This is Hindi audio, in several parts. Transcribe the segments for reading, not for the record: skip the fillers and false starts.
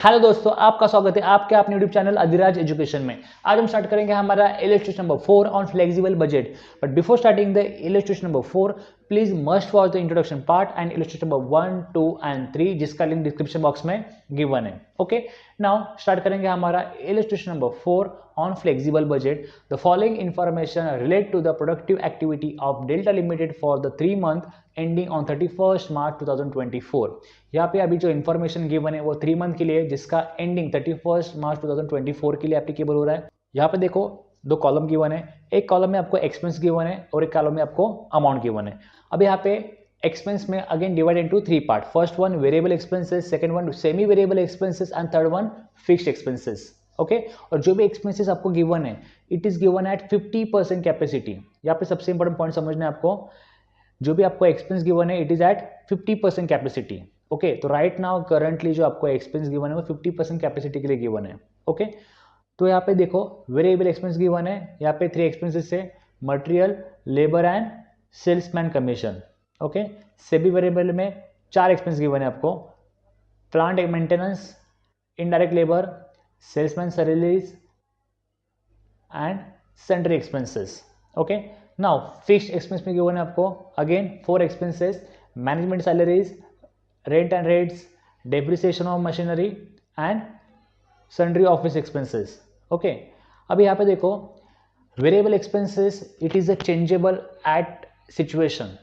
हेलो दोस्तों, आपका स्वागत है आपके अपने यूट्यूब चैनल अधिराज एजुकेशन में। आज हम स्टार्ट करेंगे हमारा illustration number 4 on flexible budget. But before starting the illustration number 4, please must watch the introduction part and illustration number 1, 2 and 3, जिसका लिंक डिस्क्रिप्शन बॉक्स में गिवन है। ओके, नाउ स्टार्ट करेंगे हमारा illustration number 4 on flexible budget. The following information relate to the productive activity of Delta Limited for the 3 month ending on 31 March 2024। यहाँ पे अभी जो इन्फॉर्मेशन गिवन है वो 3 मंथ के लिए, जिसका एंडिंग 31 मार्च 2024 के लिए एप्लीकेबल हो रहा है। यहाँ पे देखो, दो कॉलम गिवन है, एक कॉलम में आपको एक्सपेंस गिवन है और एक कॉलम में आपको अमाउंट गिवन है। अब यहाँ पे एक्सपेंस में again divide into 3 part. First one variable expenses, second one semi variable expenses and third one fixed expenses. Okay, और जो भी एक्सपेंसेस आपको गिवन है, it is given at 50% capacity. यहाँ पे सबसे इंपॉर्टेंट पॉइंट समझना है आपको, जो भी आपको एक्सपेंस गिवन है it is at 50% capacity. Okay, तो राइट नाउ करंटली जो आपको एक्सपेंस गिवन है वो 50% कैपेसिटी के लिए गिवन है। ओके, तो यहाँ पे देखो वेरिएबल एक्सपेंस गिवन है, यहाँ पे 3 एक्सपेंसेस है, material, labour and salesman commission. Okay, semi variable में 4 एक्सपेंस गिवन है आपको, plant maintenance, indirect labour, salesman salaries and sentry expenses. Okay, now fixed expense में गिवन है आपको again 4 expenses, management salaries, rent and rates, depreciation of machinery and sundry office expenses. Okay, अब यहाँ पे देखो variable expenses it is a changeable at situation.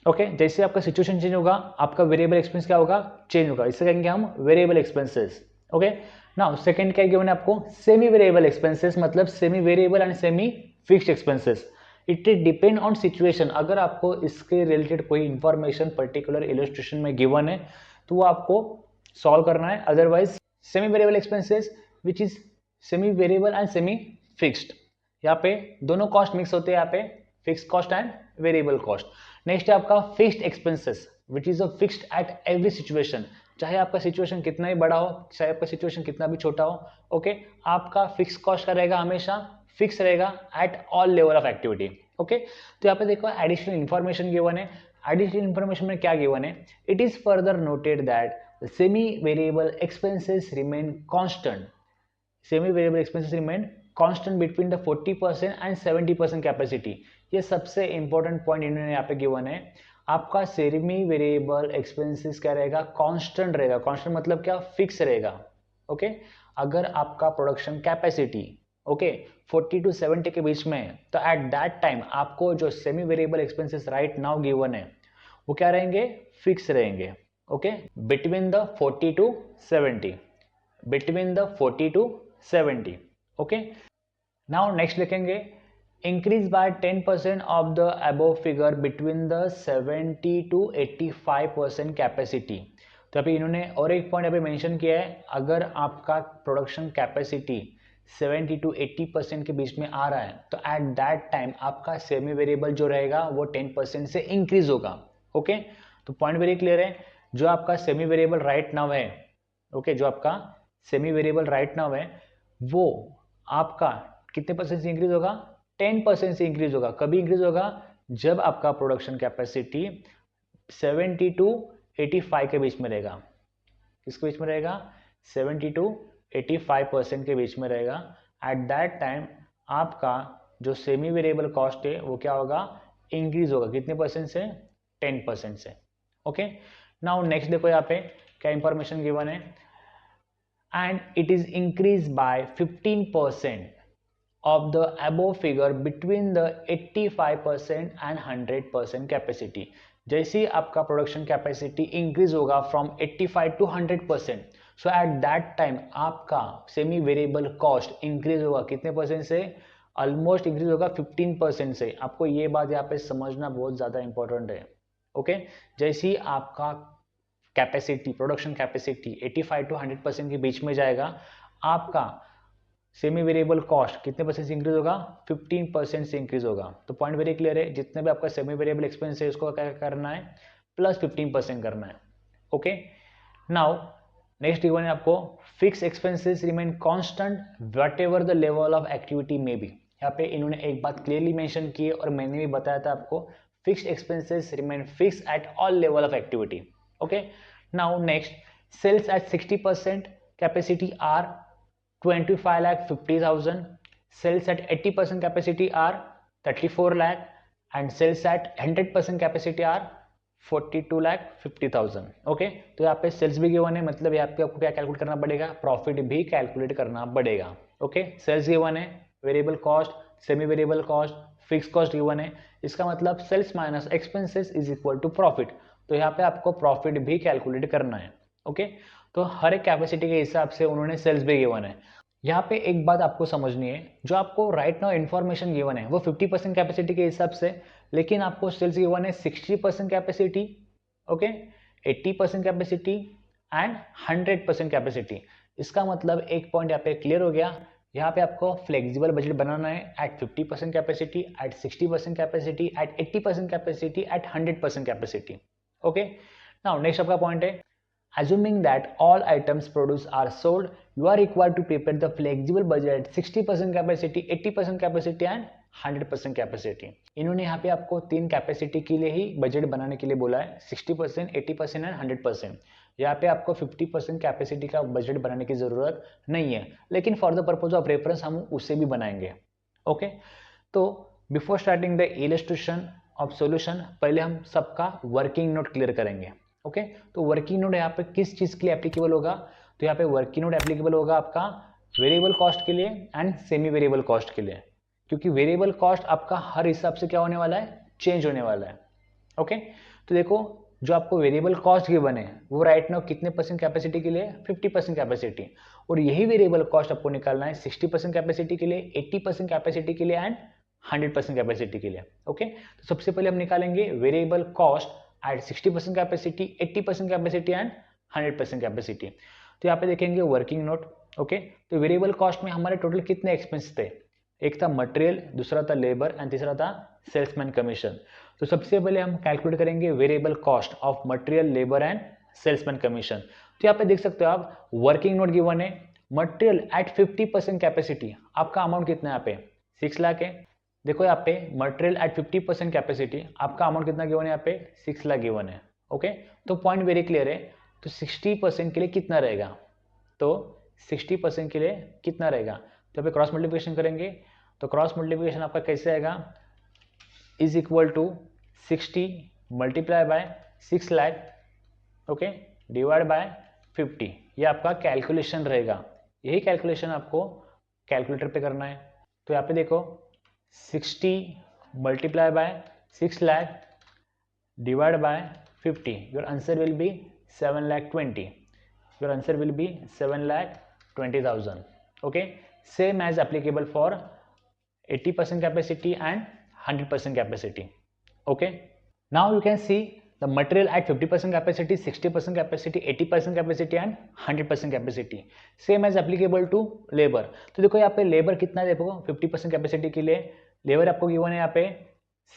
Okay, जैसे आपका सिचुएशन चेंज होगा आपका वेरिएबल एक्सपेंस क्या होगा, चेंज होगा, इससे कहेंगे हम variable expenses. Okay, now second क्या गिवन है आपको, सेमी वेरिएबल एक्सपेंसेस, मतलब semi variable and semi fixed expenses. It depend on situation. अगर आपको इसके रिलेटेड कोई इंफॉर्मेशन पर्टिकुलर इलस्ट्रेशन में गिवन है तो वो आपको सॉल्व करना है। Otherwise semi variable expenses which is semi variable and semi fixed, यहाँ पे दोनों कॉस्ट मिक्स होते हैं, यहाँ पे fixed cost and variable cost. Next है आपका fixed expenses which is a fixed at every situation, चाहे आपका सिचुएशन कितना ही बड़ा हो, चाहे आपका सिचुएशन कितना भी छोटा हो। ओके, आपका फिक्स कॉस्ट का रहेगा हमेशा फिक्स रहेगा eight all level of activity. Okay, तो यहाँ पे देखो एडिशनल इंफॉर्मेशन गिवन है। एडिशनल इंफॉर्मेशन में क्या गिवन है, it is further noted that semi variable expenses remain constant. Semi variable expenses remain constant between the 40% and 70% capacity. ये सबसे इंपॉर्टेंट पॉइंट इन्होंने यहाँ पे गिवन है। आपका सेमी वेरिएबल एक्सपेंसेस क्या रहेगा, कांस्टेंट रहेगा। कांस्टेंट मतलब क्या, फिक्स रहेगा। ओके, अगर आपका प्रोडक्शन कैपेसिटी ओके 40 to 70 के बीच में है तो एट दैट टाइम आपको जो semi variable expenses right now given है वो क्या रहेंगे, फिक्स रहेंगे। Okay, between the 40 to 70, between the 40 to 70। Okay, now next लिखेंगे increase by 10% of the above figure between the 70 to 85% capacity. तो अभी इन्होंने और एक पॉइंट अभी मेंशन किया है, अगर आपका प्रोडक्शन कैपेसिटी 70 to 80% के बीच में आ रहा है तो एट दैट टाइम आपका सेमी वेरिएबल जो रहेगा वो 10% से इंक्रीज होगा। ओके, तो पॉइंट वेरी क्लियर है। जो आपका सेमी वेरिएबल राइट नाउ है, ओके, जो आपका सेमी वेरिएबल राइट नाउ है वो आपका कितने परसेंट से इंक्रीज होगा, 10% से इंक्रीज होगा। कभी इंक्रीज होगा, जब आपका प्रोडक्शन कैपेसिटी 70 to 85 के बीच में रहेगा। किसके बीच में रहेगा, 70 to 85% के बीच में रहेगा। एट दैट टाइम आपका जो सेमी वेरिएबल कॉस्ट है वो क्या होगा, इंक्रीज होगा। कितने परसेंट से, 10% से। ओके, नाउ नेक्स्ट देखो यहाँ पे क्या इंफॉर्मेशन गिवन है, and it is increase by 15% of the above figure between the 85% and 100% capacity. जैसे ही आपका प्रोडक्शन कैपेसिटी इंक्रीज होगा from 85 to 100%, so at that time आपका सेमी वेरिएबल कॉस्ट इंक्रीज होगा। कितने परसेंट से, ऑलमोस्ट इंक्रीज होगा 15% से। आपको ये बात यहाँ पे समझना बहुत ज़्यादा इंपॉर्टेंट है। ओके, जैसे ही आपका कैपेसिटी प्रोडक्शन कैपेसिटी 85 to 100% के बीच में जाएगा, आपका सेमी वेरिएबल कॉस्ट कितने परसेंट से इंक्रीज होगा, 15% से इंक्रीज होगा। तो पॉइंट वेरी क्लियर है, जितने भी आपका सेमी वेरिएबल एक्सपेंस है उसको क्या करना है, प्लस 15% करना है। ओके, नाउ नेक्स्ट गिवन है आपको fix expenses remain constant what ever the level of activity में बी। यहाँ पे इन्होंने एक बात क्लियरली मेंशन की है और मैंने भी बताया था आपको, fix expenses remain fix at all level of activity. Okay, now next sales at 60%, capacity are 25,50,000, cells at 80% capacity are 34 lakh and cells at 100% capacity are 42,50,000. Okay, तो यहाँ पे सेल्स भी गिवन है, मतलब यहाँ पे आपको क्या कैलकुलेट करना पड़ेगा, प्रॉफिट भी कैलकुलेट करना पड़ेगा. ओके, सेल्स गिवन है, variable cost, semi variable cost, fix cost given है, इसका मतलब sales minus expenses is equal to profit. तो यहाँ पे आपको प्रॉफिट भी कैलकुलेट करना है. ओके, तो हर एक कैपेसिटी के हिसाब से उन्होंने सेल्स भी गिवन है. यहाँ पे एक बात आपको समझनी है, जो आपको राइट नाउ इन्फॉर्मेशन गिवन है वो 50% कैपेसिटी के हिसाब से, लेकिन आपको सेल्स गिवन है 60% capacity, okay, 80% capacity and 100% capacity. इसका मतलब एक पॉइंट यहाँ पे क्लियर हो गया. यहाँ पे आपको फ्लेक्सिबल बजट बनाना है at 50% capacity, at 60% capacity, at 80% capacity, at 100% capacity. Okay, now next आपका पॉइंट है, assuming that all items produced are sold, you are required to prepare the flexible budget 60% capacity, 80% capacity and 100% capacity. इन्होंने यहाँ पे आपको 3 कैपेसिटी के लिए ही बजट बनाने के लिए बोला है, 60%, 80% एंड 100%. यहाँ पे आपको 50% कैपेसिटी का बजट बनाने की जरूरत नहीं है, लेकिन for the purpose of reference हम उसे भी बनाएंगे. ओके, तो before starting the illustration of solution, पहले हम सबका वर्किंग नोट क्लियर करेंगे. ओके, तो वर्किंग नोट यहाँ पे किस चीज के लिए एप्लीकेबल होगा, तो यहाँ पे वर्किंग नोट एप्लीकेबल होगा आपका वेरिएबल कॉस्ट के लिए एंड सेमी वेरिएबल कॉस्ट के लिए, क्योंकि वेरिएबल कॉस्ट आपका हर हिसाब से क्या होने वाला है, चेंज होने वाला है. ओके, तो देखो जो आपको वेरिएबल कॉस्ट गिवन है वो राइट नाउ कितने परसेंट कैपेसिटी के लिए, 50% कैपेसिटी, और यही वेरिएबल कॉस्ट आपको निकालना है 60% कैपेसिटी के लिए, 80% कैपेसिटी के लिए एंड 100% कैपेसिटी के लिए. ओके, तो सबसे पहले हम निकालेंगे variable cost at 60% capacity, 80% capacity and 100% capacity. तो यहाँ पे देखेंगे वर्किंग नोट. ओके, तो वेरिएबल कॉस्ट में हमारे टोटल कितने एक्सपेंस थे, एक था मटेरियल, दूसरा था लेबर एंड तीसरा था सेल्समैन कमीशन. तो सबसे पहले हम कैलकुलेट करेंगे variable cost of material, labour and salesman commission. तो यहाँ पे देख सकते हो आप, वर्किंग नोट गिवन है, मटेरियल एट 50% कैपेसिटी, आपका अमाउंट कितना है यहाँ पे, 6 लाख है. देखो यहाँ पे मटेरियल एट 50% कैपेसिटी, आपका अमाउंट कितना गिवन है, यहाँ पे 6 लाख गिवन है. ओके, तो पॉइंट वेरी क्लियर है. तो 60% के लिए कितना रहेगा, तो 60% के लिए कितना रहेगा, तो यहाँ पे क्रॉस मल्टीप्लिकेशन करेंगे. तो क्रॉस मल्टीप्लिकेशन आपका कैसे आएगा, is equal to 60 multiply by 6 lakh, okay, divide by 50. ये आपका कैलकुलेशन रहेगा. यही कैलकुलेशन आपको कैलकुलेटर पे करना है. तो यहाँ पे देखो 60 multiply by 6 lakh divide by 50, your answer will be 7,20,000. Your answer will be 7,20,000. Okay, same as applicable for 80% capacity and 100% capacity. Okay, now you can see the material at 50% capacity, 60% capacity, 80% capacity and 100% capacity. Same as applicable to labor. तो देखो यहाँ पे लेबर कितना है, देखो 50% कैपेसिटी के लिए लेबर आपको गिवन है यहाँ पे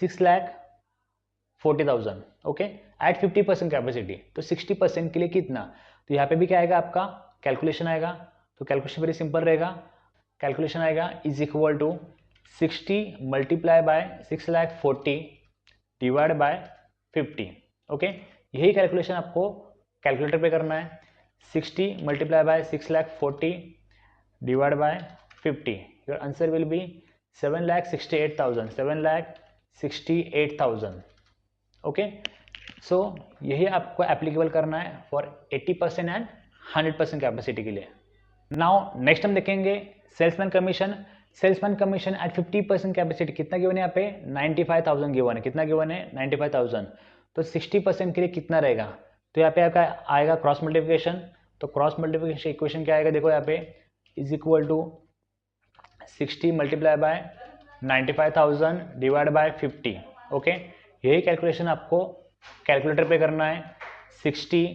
6,40,000. ओके, एट 50% कैपेसिटी, तो 60% के लिए कितना, तो यहाँ पे भी क्या आएगा, आपका कैलकुलेशन आएगा. तो कैलकुलेशन वेरी सिंपल रहेगा. कैलकुलेशन आएगा is equal to 60 multiply by 6,40,000 divide by 50. Okay, यही कैलकुलेशन आपको कैलकुलेटर पे करना है. 60 multiply by 6,40,000 divide by 50. Your answer will be 7,68,000. 7,68,000. Okay, so यही आपको एप्लीकेबल करना है फॉर 80% एंड 100% कैपेसिटी के लिए. नाउ नेक्स्ट हम देखेंगे salesman commission. Salesman commission at 50% capacity कितना गिवन है, यहाँ पे 95,000 गिवन है. कितना गिवन है, 95,000. तो 60% के लिए कितना रहेगा, तो यहाँ पे आपका आएगा क्रॉस मल्टीप्लिकेशन. तो क्रॉस मल्टीप्लिकेशन इक्वेशन क्या आएगा, देखो यहाँ पे is equal to 60 multiply by 95,000 divide by 50. Okay, यही कैलकुलेशन आपको कैलकुलेटर पे करना है. 60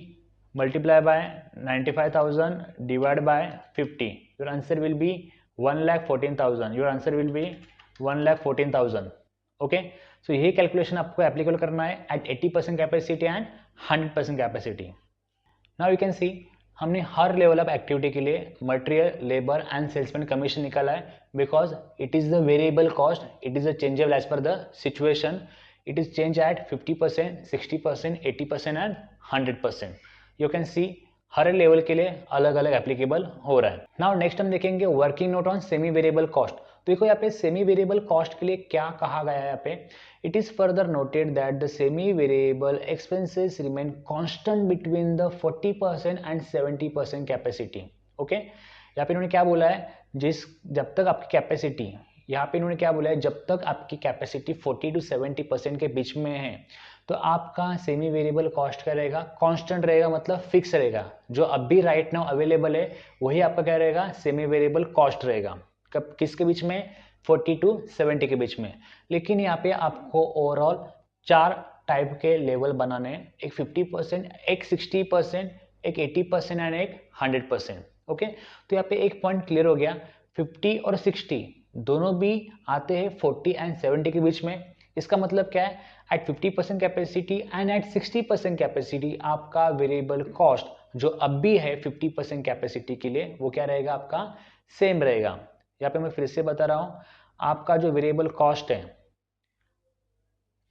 multiply by 95,000 divide by 50. Your answer will be 1,14,000. Your answer will be 1,14,000. Okay, so यही कैलकुलेशन आपको एप्लीकेबल करना है at 80% capacity and 100% capacity. Now you can see हमने हर लेवल ऑफ एक्टिविटी के लिए material, labour and salesman commission निकाला है, because it is the variable cost, it is the changeable as per the situation. It is changed at 50%, 60%, 80% and 100%. You can see her level के लिए अलग अलग एप्लीकेबल हो रहा है। नाउ नेक्स्ट हम देखेंगे working note on semi variable cost. तो देखो यहाँ पे सेमी वेरिएबल कॉस्ट के लिए क्या कहा गया है यहाँ पे, it is further noted that the semi variable expenses remain constant between the 40% and 70% capacity. Okay, यहाँ पे इन्होंने क्या बोला है, जब तक आपकी कैपेसिटी, यहाँ पे इन्होंने क्या बोला है, जब तक आपकी कैपेसिटी 40 to 70% के बीच में है तो आपका सेमी वेरिएबल कॉस्ट क्या रहेगा, कांस्टेंट रहेगा, मतलब फिक्स रहेगा। जो अभी राइट नाउ अवेलेबल है वही आपका क्या रहेगा, सेमी वेरिएबल कॉस्ट रहेगा। कब, किसके बीच में, 40 to 70 के बीच में। लेकिन यहाँ पे आपको ओवरऑल 4 टाइप के लेवल बनाने हैं, एक 50%, एक 60%, एक 80% एंड एक 100%। ओके, तो यहाँ पे एक पॉइंट क्लियर हो गया, 50 और 60 दोनों भी आते हैं 40 एंड 70 के बीच में। इसका मतलब क्या है, at 50% capacity and at 60% capacity आपका वेरिएबल कॉस्ट जो अब भी है 50% कैपेसिटी के लिए वो क्या रहेगा, आपका सेम रहेगा। यहाँ पे मैं फिर से बता रहा हूँ, आपका जो वेरिएबल कॉस्ट है,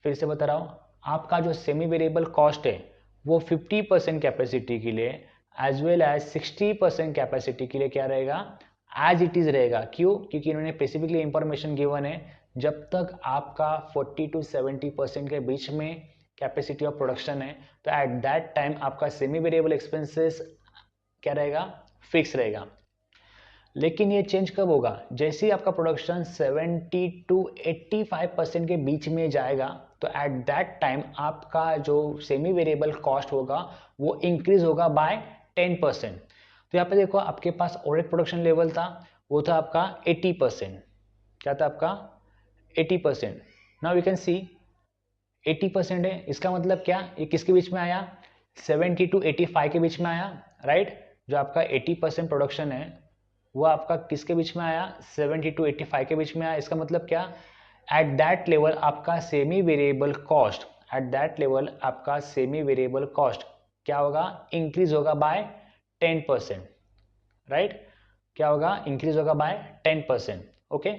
फिर से बता रहा हूँ, आपका जो सेमी वेरिएबल कॉस्ट है वो 50% कैपेसिटी के लिए एज वेल एज 60% कैपेसिटी के लिए क्या रहेगा, एज इट इज रहेगा। क्यों, क्योंकि इन्होंने स्पेसिफिकली इंफॉर्मेशन गिवन है, जब तक आपका 40 to 70% के बीच में कैपेसिटी ऑफ प्रोडक्शन है तो एट दैट टाइम आपका सेमी वेरिएबल एक्सपेंसेस क्या रहेगा, फिक्स रहेगा। लेकिन ये चेंज कब होगा, जैसे ही आपका प्रोडक्शन 70 to 85% के बीच में जाएगा तो एट दैट टाइम आपका जो सेमी वेरिएबल कॉस्ट होगा वो इंक्रीज होगा बाय 10%। तो यहाँ पे देखो आपके पास ऑलरेडी प्रोडक्शन लेवल था, वो था आपका 80%। क्या था आपका 80%। नाउ वी कैन सी 80% है, इसका मतलब क्या, ये किसके बीच में आया, 70 to 85 के बीच में आया, राइट। जो आपका 80% प्रोडक्शन है वो आपका किसके बीच में आया, 70 to 85 के बीच में आया। इसका मतलब क्या, एट दैट लेवल आपका semi variable cost, at that level आपका सेमी वेरिएबल कॉस्ट क्या होगा, इंक्रीज होगा बाय 10%, राइट। क्या होगा, इंक्रीज होगा by 10%। Okay,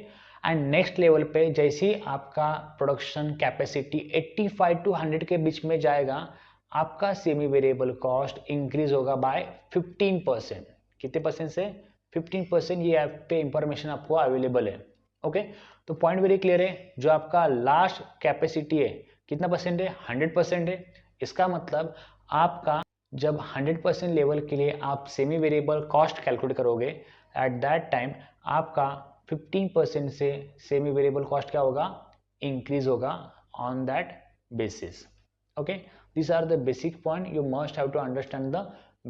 and next level पे जैसे ही आपका प्रोडक्शन कैपेसिटी 85 to 100 के बीच में जाएगा आपका सेमी वेरिएबल कॉस्ट इंक्रीज होगा बाय 15%। कितने परसेंट से, 15%। ये ऐप पे इंफॉर्मेशन आपको अवेलेबल है। ओके, तो पॉइंट वेरी क्लियर है, जो आपका लास्ट कैपेसिटी है कितना परसेंट है, 100% है। इसका मतलब आपका जब 100% लेवल के लिए आप सेमी वेरिएबल कॉस्ट कैलकुलेट करोगे एट दैट टाइम आपका 15% से सेमी वेरिएबल कॉस्ट क्या होगा, इंक्रीज होगा on that basis. Okay, these are the basic point you must have to understand the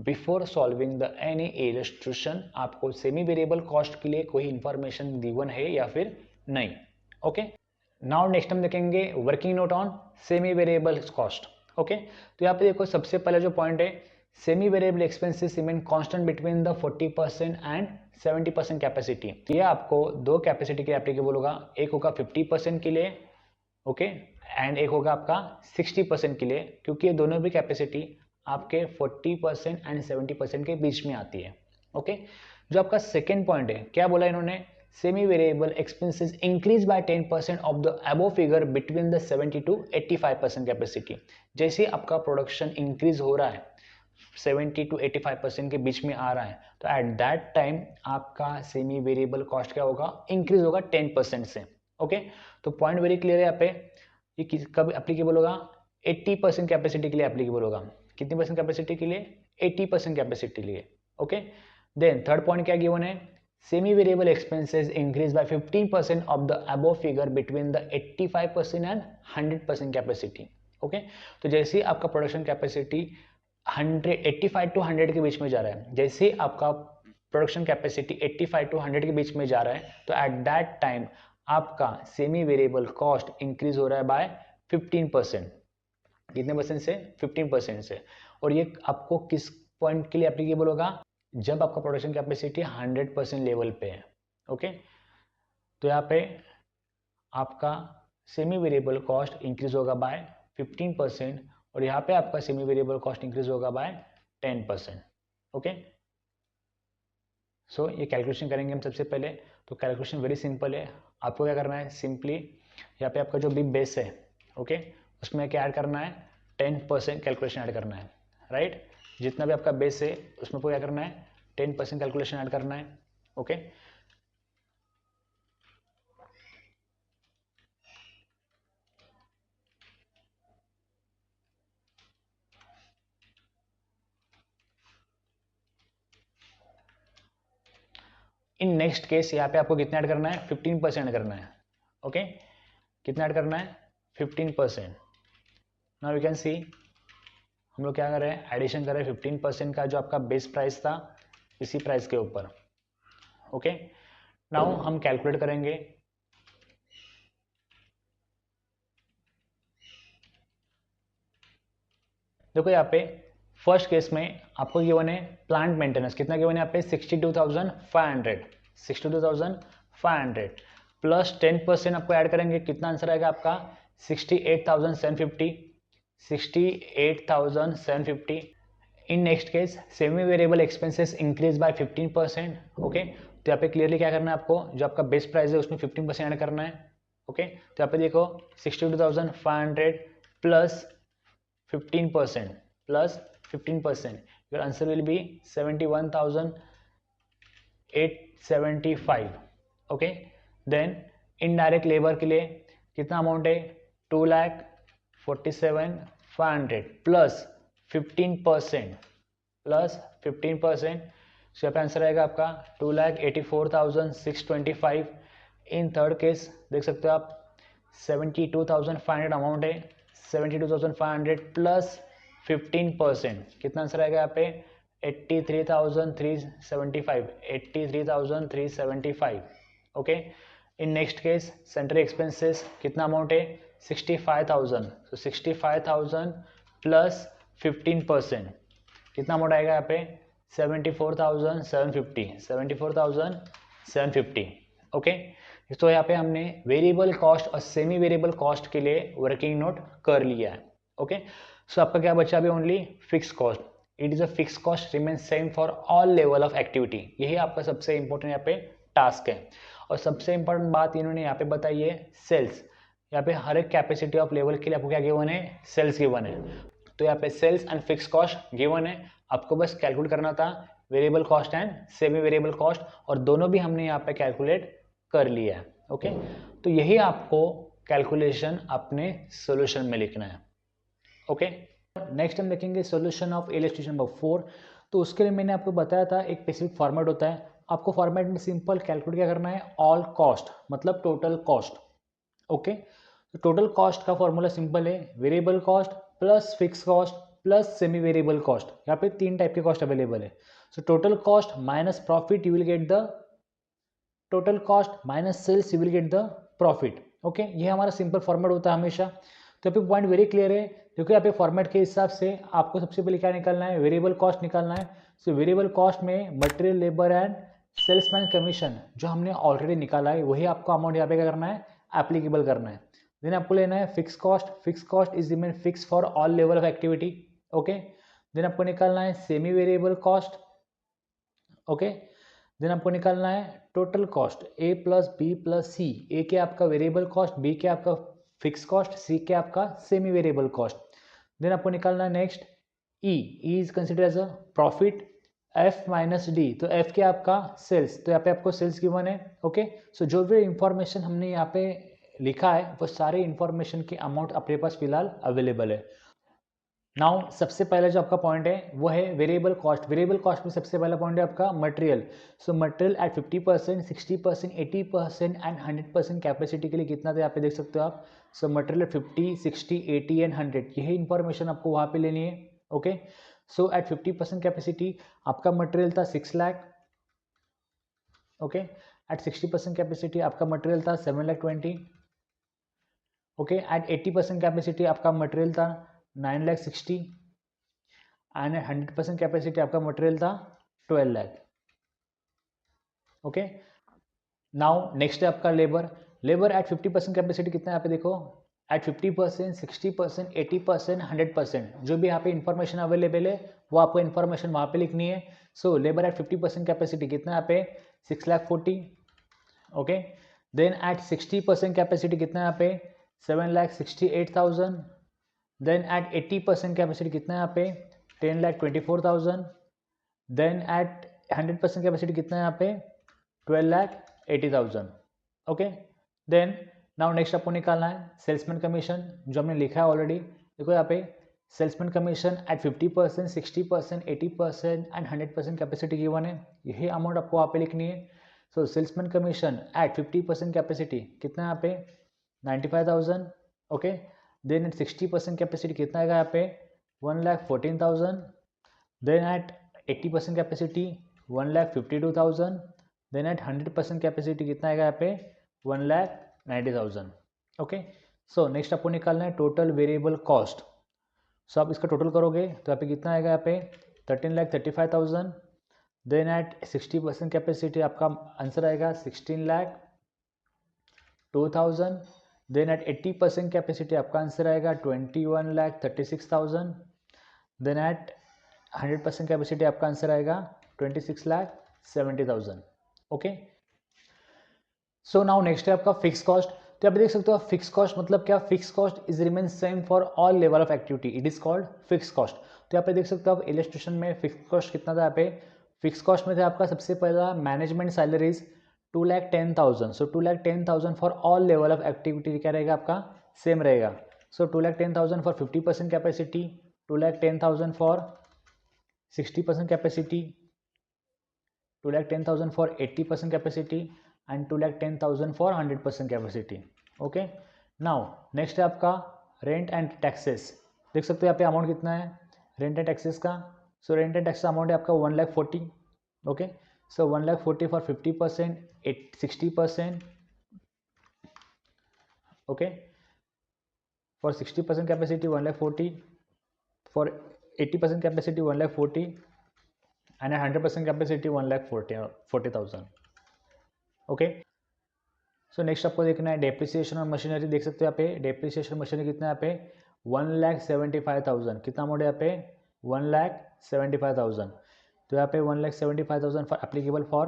before solving the any illustration। आपको सेमी वेरिएबल कॉस्ट के लिए कोई इंफॉर्मेशन गिवन है या फिर नहीं। ओके, नाउ नेक्स्ट हम देखेंगे working note on semi variable cost. Okay, तो यहाँ पे देखो सबसे पहला जो पॉइंट है, semi variable expenses remain constant between the 40% and 70% capacity. तो ये आपको दो कैपेसिटी के एप्लीकेबल होगा, एक होगा 50% के लिए, ओके, एंड एक होगा आपका 60% के लिए, क्योंकि ये दोनों भी कैपेसिटी आपके 40% एंड 70% के बीच में आती है। ओके, जो आपका सेकेंड पॉइंट है, क्या बोला इन्होंने, semi variable expenses increase by 10% of the above figure between the 70 to 85% capacity. जैसे आपका प्रोडक्शन इंक्रीज हो रहा है 70 to 85% के बीच में आ रहा है तो एट दैट टाइम आपका सेमी वेरिएबल कॉस्ट क्या होगा, इंक्रीज होगा 10% से। ओके, तो पॉइंट वेरी क्लियर है यहाँ पे, ये कब एप्लीकेबल होगा, 80% कैपेसिटी के लिए एप्लीकेबल होगा। कितनी परसेंट कैपेसिटी के लिए, 80% कैपेसिटी के लिए। ओके, देन थर्ड पॉइंट क्या गिवन है, semi variable expenses increase by 15% of the above figure between the 85% and 100% capacity. Okay, तो जैसे ही आपका प्रोडक्शन कैपेसिटी 85 to 100 के बीच में जा रहा है, जैसे ही आपका प्रोडक्शन कैपेसिटी 85 to 100 के बीच में जा रहा है तो एट दैट टाइम आपका सेमी वेरिएबल कॉस्ट इंक्रीज हो रहा है बाय 15%। कितने परसेंट से, 15% से। और ये आपको किस पॉइंट के लिए एप्लीकेबल होगा, जब आपका प्रोडक्शन कैपेसिटी 100% लेवल पे है। ओके, तो यहाँ पे आपका सेमी वेरिएबल कॉस्ट इंक्रीज होगा बाय 15% और यहाँ पे आपका सेमी वेरिएबल कॉस्ट इंक्रीज होगा बाय 10%। ओके, सो ये कैलकुलेशन करेंगे हम सबसे पहले। तो कैलकुलेशन वेरी सिंपल है, आपको क्या करना है, सिंपली यहाँ पे आपका जो भी बेस है, ओके, उसमें क्या ऐड करना है, 10% कैलकुलेशन ऐड करना है, राइट। जितना भी आपका बेस है उसमें आपको क्या करना है, 10% कैलकुलेशन ऐड करना है। ओके, इन नेक्स्ट केस यहाँ पे आपको कितना ऐड करना है, 15% करना है। ओके, कितना ऐड करना है, 15%। नाउ यू कैन सी हम लोग क्या कर रहे हैं, एडिशन कर रहे हैं 15% का जो आपका बेस प्राइस था इसी प्राइस के ऊपर। ओके, नाउ हम कैलकुलेट करेंगे। देखो यहाँ पे फर्स्ट केस में आपको गिवन है प्लांट मेंटेनेंस, कितना गिवन है यहाँ पे, 62,500, 62,500 प्लस 10% आपको ऐड करेंगे, कितना आंसर आएगा आपका, 68,750, 68,750। In next case semi variable expenses increase by 15%। Okay, तो यहाँ पे क्लियरली क्या करना है आपको, जो आपका बेस्ट प्राइस है उसमें 15% ऐड करना है। ओके, तो यहाँ पे देखो 62,500 plus 15% plus 15%, your answer will be 71,875. Okay, then indirect labour के लिए कितना अमाउंट है, 2,47,500 प्लस 15%, प्लस 15%, सो यहाँ पे आंसर आएगा आपका 2,84,625। इन थर्ड केस देख सकते हो आप 72,500 अमाउंट है, 72,500 प्लस 15%, कितना आंसर आएगा यहाँ पे, 83,375, 83,375। Okay, in next case central expenses कितना अमाउंट है, 65,000, तो 65,000 प्लस 15%, कितना अमाउंट आएगा यहाँ पे, 74,750, 74,750। ओके, तो यहाँ पे हमने वेरिएबल कॉस्ट और सेमी वेरिएबल कॉस्ट के लिए वर्किंग नोट कर लिया है। ओके, सो आपका क्या बचा अभी, only fix cost. It is a fix cost remain same for all level of activity, यही आपका सबसे इंपॉर्टेंट यहाँ पे टास्क है। और सबसे इंपॉर्टेंट बात इन्होंने यहाँ पे बताई है सेल्स, यहाँ पे हर एक कैपेसिटी ऑफ लेवल के लिए आपको क्या गिवन है, सेल्स गिवन है। तो यहाँ पे sales and fix cost given है, आपको बस कैलकुलेट करना था variable cost and semi variable cost, और दोनों भी हमने यहाँ पे कैलकुलेट कर लिया है। ओके, तो यही आपको कैलकुलेशन अपने सॉल्यूशन में लिखना है। ओके, नेक्स्ट हम देखेंगे सॉल्यूशन ऑफ इलस्ट्रेशन नंबर 4। तो उसके लिए मैंने आपको बताया था एक स्पेसिफिक फॉर्मेट होता है, आपको फॉर्मेट में सिंपल कैलकुलेट क्या करना है, ऑल कॉस्ट मतलब टोटल कॉस्ट। ओके, तो टोटल कॉस्ट का फॉर्मूला सिंपल है, variable cost plus fix cost plus semi variable cost. यहाँ पे 3 टाइप के कॉस्ट अवेलेबल है। So total cost minus profit you will get the total cost minus sales you will get the profit. Okay, ये हमारा सिंपल फॉर्मेट होता है हमेशा। तो यहाँ पे पॉइंट वेरी क्लियर है, क्योंकि यहाँ पे फॉर्मेट के हिसाब से आपको सबसे पहले क्या निकालना है, वेरिएबल कॉस्ट निकालना है। सो वेरिएबल कॉस्ट में material, labour and salesman commission जो हमने ऑलरेडी निकाला है वही आपको अमाउंट यहाँ पे क्या करना है, एप्लीकेबल करना है। देन आपको लेना है fix cost, fix cost is remain fix for all level of activity. Okay, then आपको निकालना है semi variable cost. Okay, then आपको निकालना है total cost, A plus B plus C, A के आपका वेरिएबल कॉस्ट, बी के आपका फिक्स कॉस्ट, सी के आपका सेमी वेरिएबल कॉस्ट। देन आपको निकालना है next E, E is consider as a profit, F minus D, तो एफ के आपका सेल्स, तो यहाँ पे आपको सेल्स गिवन है। ओके, सो जो भी इंफॉर्मेशन हमने यहाँ पे लिखा है वो सारे इंफॉर्मेशन की अमाउंट अपने पास फिलहाल अवेलेबल है। नाउ सबसे पहला जो आपका पॉइंट है वो है वेरिएबल कॉस्ट। वेरिएबल कॉस्ट में सबसे पहला पॉइंट है आपका material. So material at 50%, 60%, 80% and 100% capacity के लिए कितना था यहाँ पे देख सकते हो आप। सो मटेरियल एट 50, 60, 80 एंड 100, यही इंफॉर्मेशन आपको वहाँ पे लेनी है। ओके, सो एट 50% कैपेसिटी आपका मटेरियल था 6 लाख। ओके, एट 60% कैपेसिटी आपका मटेरियल था 7,20,000। ओके, एट 80% कैपेसिटी आपका मटेरियल था 9,60,000 एंड 100% कैपेसिटी आपका मटेरियल था 12 लाख। ओके, नाउ नेक्स्ट है आपका लेबर। लेबर एट 50% कैपेसिटी कितना है यहाँ पे देखो, एट 50%, 60%, 80%, 100%, जो भी यहाँ पे इंफॉर्मेशन अवेलेबल है वो आपको इंफॉर्मेशन वहाँ पे लिखनी है। सो लेबर एट 50% कैपेसिटी कितना यहाँ पे, 6,40,000। ओके, देन एट 60% कैपेसिटी कितना यहाँ पे, 7,68,000। देन एट 80% कैपेसिटी कितना है यहाँ पे, 10,24,000. देन एट 100% कैपेसिटी कितना है यहाँ पे 12,80,000. ओके. देन नाउ नेक्स्ट आपको निकालना है सेल्समैन कमीशन, जो हमने लिखा है ऑलरेडी. देखो यहाँ पे salesman commission at 50%, 60%, 80% and 100% capacity given है. यही अमाउंट आपको यहाँ पे लिखनी है. So salesman commission at 50% capacity कितना है यहाँ पे 95,000. ओके. देन एट 60% कैपेसिटी कितना आएगा यहाँ पे 1,14,000. Then at 80% capacity 1,52,000. Then at 100% capacity कितना आएगा यहाँ पे 1,90,000. ओके. सो नेक्स्ट आपको निकालना है टोटल वेरिएबल कॉस्ट. सो आप इसका टोटल करोगे तो यहाँ पे कितना आएगा यहाँ पे 13,35,000. देन एट 60% कैपेसिटी आपका आंसर आएगा 16,02,000. देन एट 80% कैपेसिटी आपका आंसर आएगा 21,36,000. देन एट 100% कैपेसिटी आपका आंसर आएगा 26,70,000. ओके. सो नाउ नेक्स्ट है आपका फिक्स कॉस्ट. तो आप देख सकते हो फिक्स कॉस्ट मतलब क्या, fix cost is remain same for all level of activity, it is called fix cost. तो यहाँ पे देख सकते हो आप इलस्ट्रेशन में फिक्स कॉस्ट कितना था यहाँ पे. फिक्स कॉस्ट में था आपका सबसे पहला management salaries 2,10,000. So 2,10,000 for all level of activity क्या रहेगा आपका सेम रहेगा. सो 2,10,000 for 50% capacity, 2,10,000 for 60% capacity, 2,10,000 for 80% capacity and 2,10,000 for 100% capacity. Okay. Now next है आपका रेंट एंड टैक्सेस. देख सकते हो यहाँ पे अमाउंट कितना है रेंट एंड टैक्सेस का. So rent and tax amount है आपका 1,40,000. Okay. So 1,40,000 for 50%, 60%. Okay. For 60% capacity 1,40,000, for 80% capacity 1,40,000 and 100% capacity 1,40,000. Okay. So next आपको देखना है डेप्रिसिएशन और मशीनरी. देख सकते हो यहाँ पे डेप्रिसिएशन मशीनरी कितना है यहाँ पे 1,75,000. कितना अमाउंट है यहाँ पे 1,75,000. तो यहाँ पे 1,75,000 for applicable for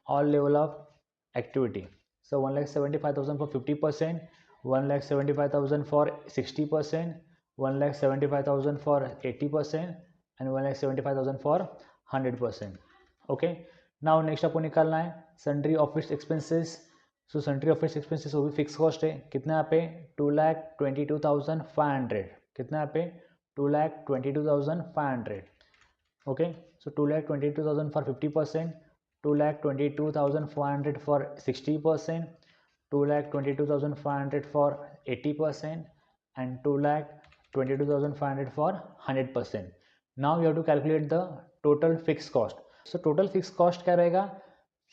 all level of activity. So 1,75,000 for 50%, 1,75,000 for 60%, 1,75,000 for 80% and 1,75,000 for 100%. Okay. Now next आपको निकालना है सन्ड्री ऑफिस एक्सपेंसेस. सो सन्ड्री ऑफिस एक्सपेंसेस वो भी फिक्स कॉस्ट है. कितना यहाँ पे 2,22,500. कितना यहाँ पे 2,22,500. Okay. So 2,22,000 for 50%, 2,22,500 for 60%, 2,22,500 for 80% and 2,22,500 for 100%. Now you have to calculate the total fix cost. So total fix cost क्या रहेगा,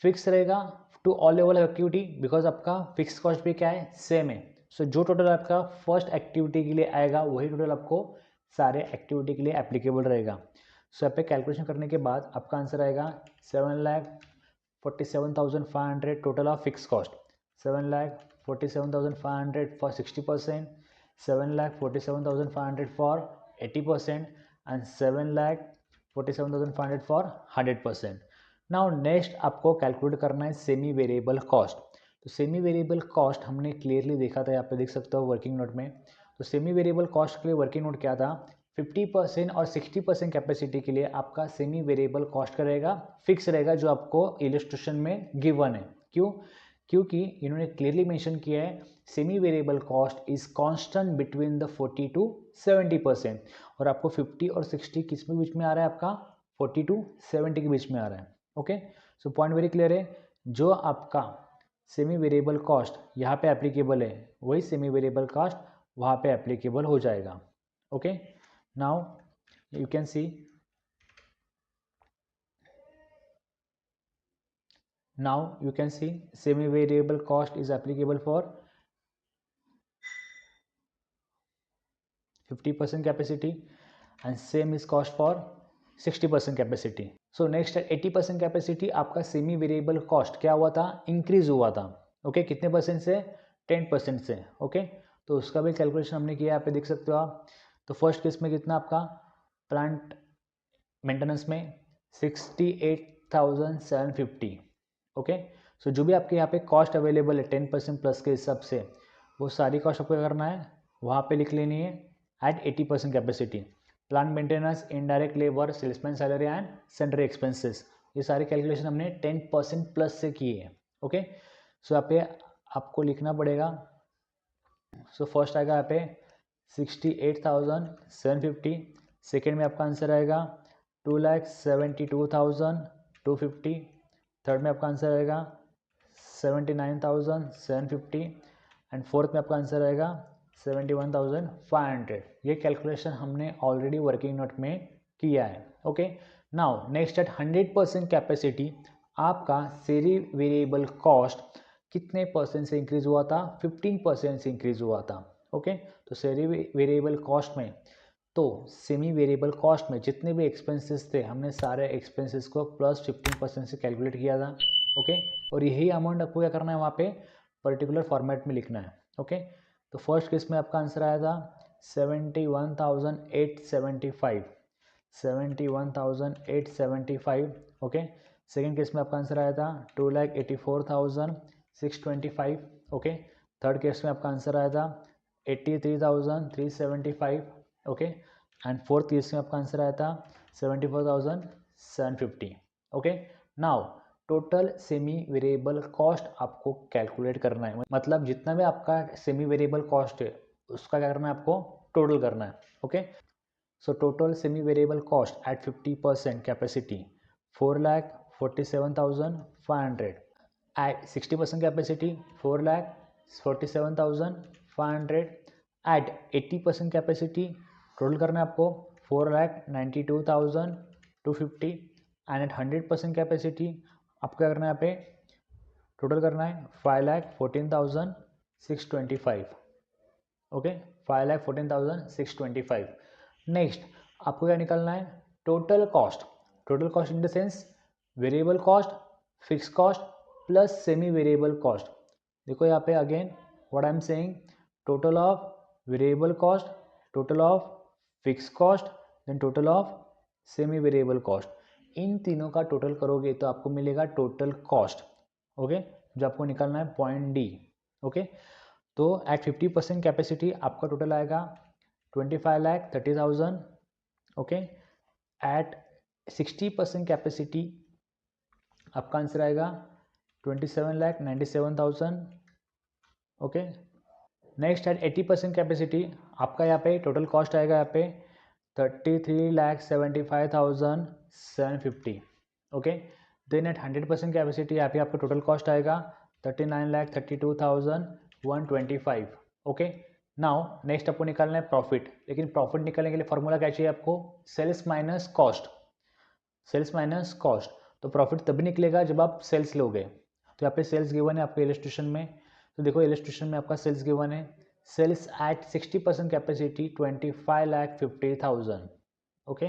फिक्स रहेगा to all level of activity because आपका फिक्स कॉस्ट भी क्या है सेम है. सो जो टोटल आपका फर्स्ट एक्टिविटी के लिए आएगा वही टोटल आपको सारे एक्टिविटी के लिए एप्लीकेबल रहेगा. सो यहाँ पे कैलकुलेशन करने के बाद आपका आंसर आएगा 7,47,500 total of fix cost. 7,47,500 for 60%, 7,47,500 for 80% and 7,47,500 for 100%. Now next आपको कैलकुलेट करना है सेमी वेरिएबल कॉस्ट. तो सेमी वेरिएबल कॉस्ट हमने क्लियरली देखा था, यहाँ पे देख सकते हो वर्किंग नोट में. तो सेमी वेरिएबल कॉस्ट के लिए वर्किंग नोट क्या था, 50% और 60% कैपेसिटी के लिए आपका सेमी वेरिएबल कॉस्ट का रहेगा फिक्स रहेगा जो आपको इलस्ट्रेशन में गिवन है. क्यों, क्योंकि इन्होंने क्लियरली मेंशन किया है semi variable cost is constant between the 40 to 70%. और आपको 50 और 60 किस में बीच में आ रहा है, आपका 40 to 70 के बीच में आ रहा है. Okay. So point very clear है. जो आपका सेमी वेरिएबल कॉस्ट यहाँ पे एप्लीकेबल है वही सेमी वेरिएबल कॉस्ट वहाँ पे एप्लीकेबल हो जाएगा. Okay. Now you can C, now you can see semi variable cost is applicable for 50% capacity and same is cost for 60% capacity. so next 80% capacity आपका semi variable cost क्या हुआ था, इंक्रीज हुआ था. ओके. कितने परसेंट से 10% से. ओके. तो उसका भी कैलकुलेशन हमने किया, यहाँ पे देख सकते हो आप. तो फर्स्ट केस में कितना आपका प्लांट मेंटेनेंस में 68,750. ओके. सो जो भी आपके यहाँ पे कॉस्ट अवेलेबल है 10% प्लस के हिसाब से वो सारी कॉस्ट आपको क्या करना है वहाँ पे लिख लेनी है at 80% capacity. Plant maintenance, indirect labour, salesman salary and sentry expenses, ये सारी कैलकुलेशन हमने 10% प्लस से की है। ओके, सो यहाँ पे आपको लिखना पड़ेगा। सो फर्स्ट आएगा यहाँ पे 68,750, सेकेंड में आपका आंसर आएगा 2,72,250, थर्ड में आपका आंसर आएगा 79,750 एंड फोर्थ में आपका आंसर आएगा 71,500। ये कैलकुलेशन हमने ऑलरेडी वर्किंग नोट में किया है। Okay, now next at 100% capacity आपका सेरी वेरिएबल कॉस्ट कितने परसेंट से इंक्रीज हुआ था? 15% से इंक्रीज हुआ था। ओके, तो सेरी वेरिएबल कॉस्ट में, तो सेमी वेरिएबल कॉस्ट में जितने भी एक्सपेंसेस थे हमने सारे एक्सपेंसेस को प्लस 15% से कैलकुलेट किया था। ओके, और यही अमाउंट आपको क्या करना है वहाँ पे पर्टिकुलर फॉर्मेट में लिखना है। ओके, तो फर्स्ट केस में आपका आंसर आया था 71,875, 71,875। ओके, सेकेंड केस में आपका आंसर आया था 2,84,625। ओके, थर्ड केस में आपका आंसर आया था 83,375। ओके, एंड फोर्थ केस में आपका आंसर आया था 74,750। Okay, now total semi variable cost आपको कैलकुलेट करना है, मतलब जितना भी आपका सेमी वेरिएबल कॉस्ट है उसका क्या करना है, आपको टोटल करना है। Okay, so total semi variable cost at 50% capacity 4,47,500, at 60% capacity 4,47,500, at 80% capacity total करना है आपको 4,92,250 एंड एट 100% कैपेसिटी आपको क्या करना है, यहाँ पे टोटल करना है 5,14,625। ओके, 5,14,625। नेक्स्ट आपको क्या निकालना है, total cost. Total cost in the sense variable cost, fix cost plus semi variable cost. देखो यहाँ पे again what I am saying, total of variable cost, total of fix cost, then total of semi variable cost. इन तीनों का टोटल करोगे तो आपको मिलेगा टोटल कॉस्ट। ओके, जो आपको निकालना है पॉइंट डी। ओके, तो एट 50% कैपेसिटी आपका टोटल आएगा 25,30,000। ओके, एट 60% कैपेसिटी आपका आंसर आएगा 27,97,000। ओके, नेक्स्ट एट 80% कैपेसिटी आपका यहाँ पे टोटल कॉस्ट आएगा यहाँ पे 33,75,750। ओके, देन एट 100% कैपेसिटी यहाँ पे आपका टोटल कॉस्ट आएगा 39,32,125। ओके, नाउ नेक्स्ट आपको निकालना है प्रॉफिट, लेकिन प्रॉफिट निकालने के लिए फॉर्मूला क्या चाहिए आपको, sales minus cost, sales minus cost. तो प्रॉफिट तभी निकलेगा जब आप सेल्स लोगे। तो यहाँ पे सेल्स गिवन है आपके इलस्ट्रेशन में, तो देखो इलस्ट्रेशन में आपका सेल्स गिवन है, sales at 60% capacity 25,50,000। Okay,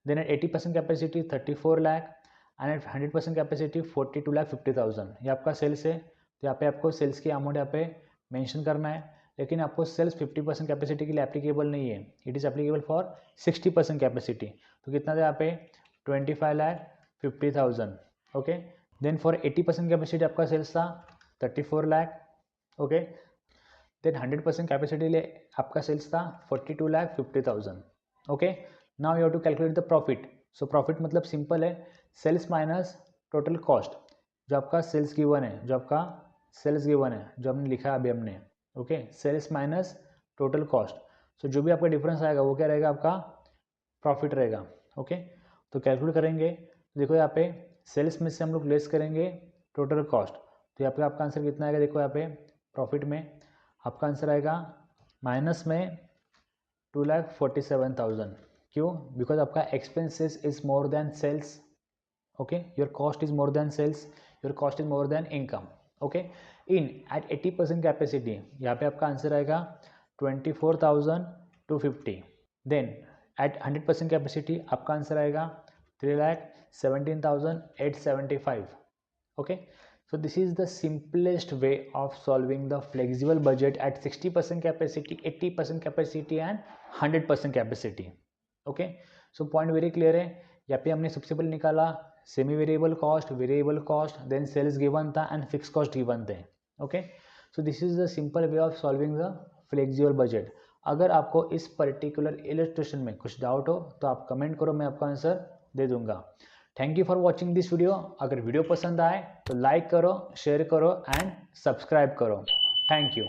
then at 80% capacity 34 lakh and at 100% capacity 42,50,000। ये आपका सेल्स है, तो यहाँ पे आपको सेल्स की अमाउंट यहाँ पे मेंशन करना है, लेकिन आपको सेल्स 50% कैपेसिटी के लिए एप्लीकेबल नहीं है, it is applicable for 60% capacity. तो कितना था यहाँ पे 25,50,000। ओके, देन फॉर 80% कैपेसिटी आपका सेल्स था 34 लाख। ओके, देन 100% कैपेसिटी लिए आपका सेल्स था 42,50,000। Okay, now you have to calculate the profit. So profit मतलब सिंपल है, सेल्स माइनस टोटल कॉस्ट। जो आपका सेल्स गिवन है, जो आपका सेल्स गिवन है, जो हमने लिखा है अभी हमने, okay, sales minus total cost. So जो भी आपका डिफरेंस आएगा वो क्या रहेगा, आपका प्रॉफिट रहेगा। ओके, तो कैलकुलेट करेंगे, देखो यहाँ पे सेल्स में से हम लोग लेस करेंगे टोटल कॉस्ट, तो यहाँ पे आपका आंसर कितना आएगा, देखो यहाँ पे प्रॉफिट में आपका आंसर आएगा माइनस में 2,47,000। क्यों? बिकॉज आपका expenses is more than sales. Okay, your cost is more than sales, your cost is more than income. Okay, in at 80% capacity यहाँ पे आपका आंसर आएगा 24,250। देन एट 100% कैपेसिटी आपका आंसर आएगा 3,17,875। Okay, so this is the simplest way of solving the flexible budget at 60% capacity, 80% capacity and 100% capacity. Okay, so point very clear है। यहाँ पे हमने सबसे पहले निकाला semi variable cost, then sales given था एंड फिक्स कॉस्ट गिवन थे। Okay, so this is the simple way of solving the flexible budget. अगर आपको इस पर्टिकुलर इलस्ट्रेशन में कुछ डाउट हो तो आप कमेंट करो, मैं आपका आंसर दे दूंगा। Thank you for watching this video. अगर वीडियो पसंद आए तो लाइक करो, शेयर करो एंड सब्सक्राइब करो। Thank you.